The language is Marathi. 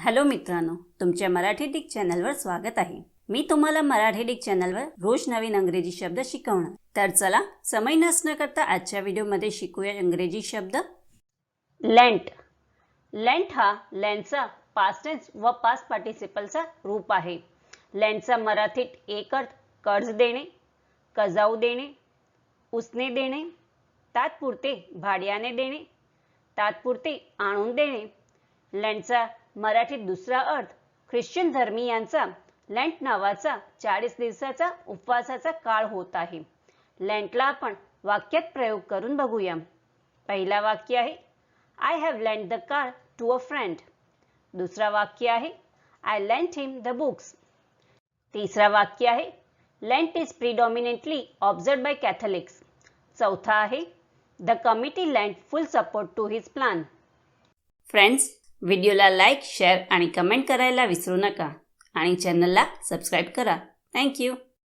हॅलो मित्रांनो, तुमच्या मराठी डिक चॅनलवर स्वागत आहे। मी तुम्हाला मराठी डिक चॅनलवर रोज नवीन इंग्रजी शब्द शिकवणार। तर चला समय नसण्या करता आजच्या व्हिडिओमध्ये शिकूया इंग्रजी शब्द। लेंट। लेंट हा लेंडचा पास्ट टेन्स व पास्ट पार्टिसिपलचा रूप आहे। लेंडचा मराठीत एक अर्थ कर्ज देणे, कर्जाऊ देणे, उसने देणे, तात्पुरते भाड्याने देणे, तात्पुरते आणून देणे। लेंटचा मराठीत दुसरा अर्थ ख्रिश्चन धर्मीयांचा लेंट नावाचा 40 दिवसाचा उपवासाचा काळ होत आहे। लेंटला आपण वाक्यात प्रयोग करून बघूया। पहिला वाक्य आहे I have lent the car to a friend. दुसरा वाक्य आहे I lent him the books. तिसरा वाक्य आहे Lent is predominantly observed by Catholics. चौथा आहे the committee lent full support to his plan. Friends, व्हिडिओला लाईक, शेअर आणि कमेंट करायला विसरू नका आणि चॅनलला सबस्क्राईब करा। थँक्यू।